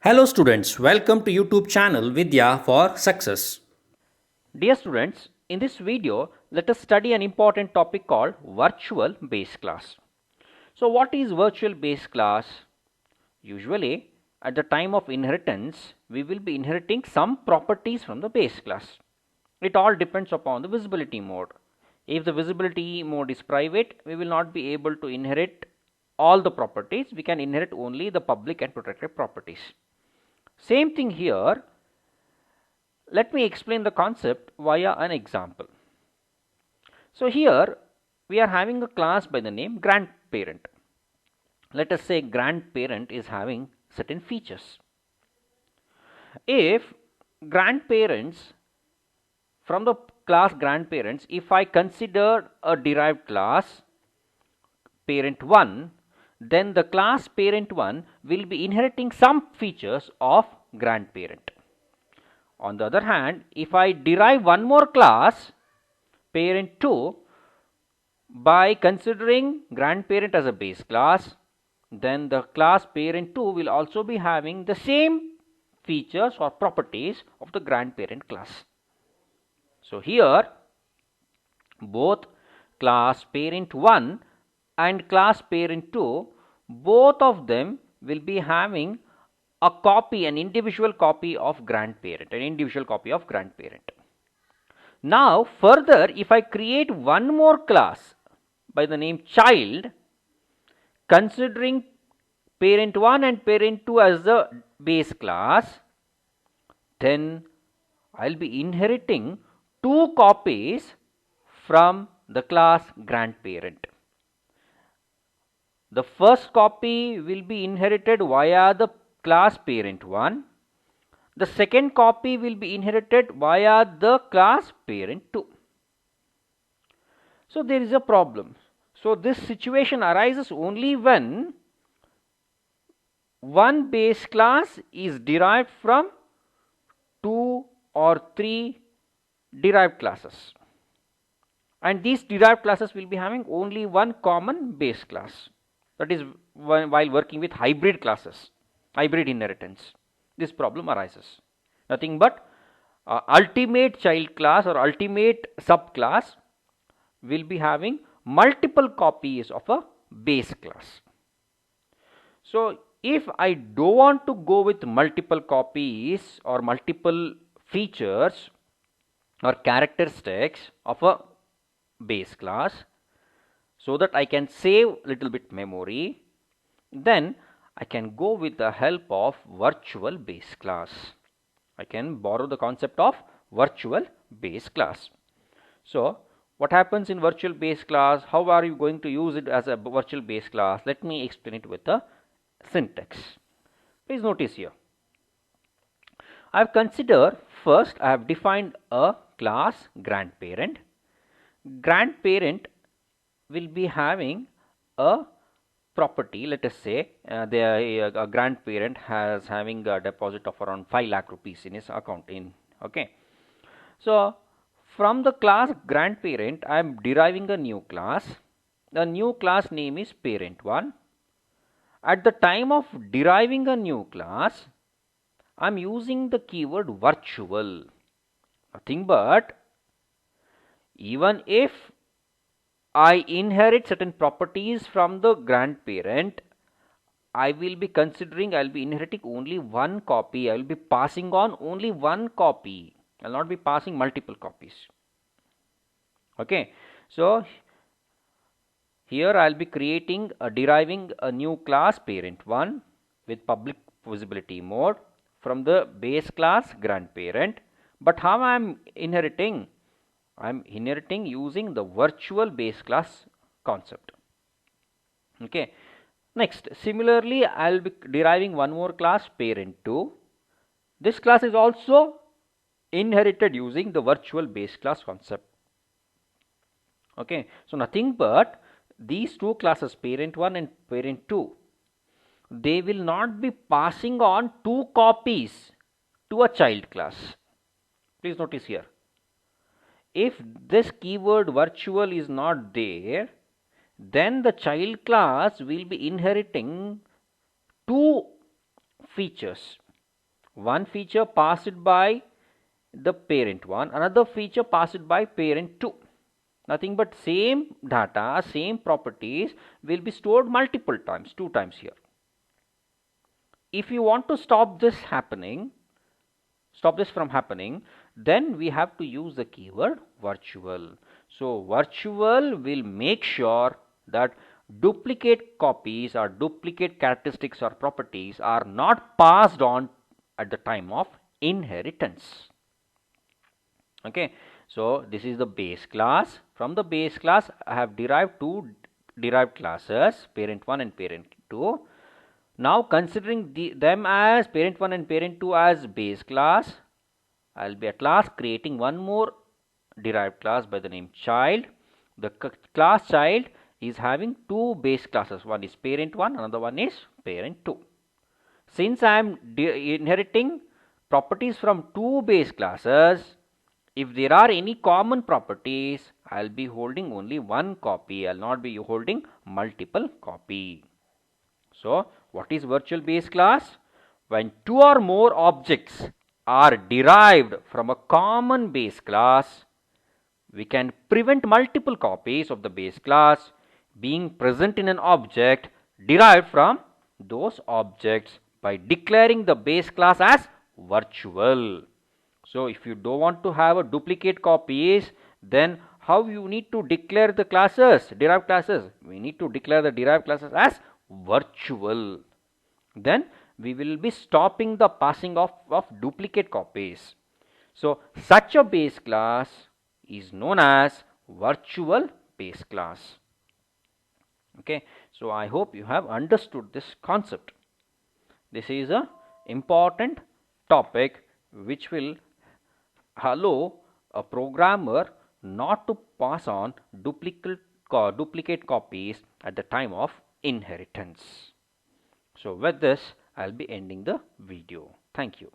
Hello students, welcome to YouTube channel Vidya for Success. Dear students, in this video, let us study an important topic called virtual base class. So what is virtual base class? Usually, at the time of inheritance, we will be inheriting some properties from the base class. It all depends upon the visibility mode. If the visibility mode is private, we will not be able to inherit all the properties. We can inherit only the public and protected properties. Same thing here. Let me explain the concept via an example. So here we are having a class by the name grandparent. Let us say grandparent is having certain features. If grandparents, from the class grandparents, if I consider a derived class parent 1, then the class parent 1 will be inheriting some features of grandparent. On the other hand, if I derive one more class parent 2 by considering grandparent as a base class, then the class parent 2 will also be having the same features or properties of the grandparent class. So here both class parent 1 and class parent 2, both of them will be having a copy, an individual copy of grandparent, Now further, if I create one more class by the name child, considering parent 1 and parent 2 as the base class, then I'll be inheriting two copies from the class grandparent. The first copy will be inherited via the class parent 1. The second copy will be inherited via the class parent 2. So there is a problem. So this situation arises only when one base class is derived from two or three derived classes, and these derived classes will be having only one common base class. That is while working with hybrid classes, hybrid inheritance, this problem arises. Nothing but ultimate child class or ultimate subclass will be having multiple copies of a base class. So if I don't want to go with multiple copies or multiple features or characteristics of a base class, so that I can save little bit memory, then I can go with the help of virtual base class. I can borrow the concept of virtual base class. So what happens in virtual base class? How are you going to use it as a virtual base class? Let me explain it with a syntax. Please notice here, I have considered, first I have defined a class grandparent. Grandparent will be having a property. Let us say a grandparent has having a deposit of around 5 lakh rupees in his account. Okay, so from the class grandparent, I am deriving a new class. The new class name is parent 1. At the time of deriving a new class, I am using the keyword virtual. Nothing but, even if I inherit certain properties from the grandparent, I will be inheriting only one copy. I will be passing on only one copy. I will not be passing multiple copies. Okay, so here I will be deriving a new class parent 1 with public visibility mode from the base class grandparent. But how I am inheriting? I am inheriting using the virtual base class concept. Okay, next, similarly I will be deriving one more class parent 2. This class is also inherited using the virtual base class concept. Okay, so nothing but these two classes, parent 1 and parent 2, they will not be passing on two copies to a child class. Please notice here, if this keyword virtual is not there, then the child class will be inheriting two features. one feature passed by the parent 1, another feature passed by parent 2. Nothing but same data, same properties will be stored multiple times, 2 times here. If you want to stop this from happening, then we have to use the keyword virtual. So virtual will make sure that duplicate copies or duplicate characteristics or properties are not passed on at the time of inheritance. Okay, so this is the base class. From the base class, I have derived two derived classes, parent 1 and parent 2. Now considering them as parent 1 and parent 2 as base class, I will be at last creating one more derived class by the name child. The class child is having two base classes, one is parent 1, another one is parent 2. Since I am inheriting properties from two base classes, if there are any common properties, I will be holding only one copy. I will not be holding multiple copy. So, what is virtual base class? When two or more objects are derived from a common base class, we can prevent multiple copies of the base class being present in an object derived from those objects by declaring the base class as virtual. So, if you don't want to have a duplicate copies, then how you need to declare the classes, derived classes? We need to declare the derived classes as virtual. Then we will be stopping the passing of duplicate copies. So, such a base class is known as virtual base class. Okay, so I hope you have understood this concept. This is a important topic which will allow a programmer not to pass on duplicate copies at the time of inheritance. So with this, I will be ending the video. Thank you.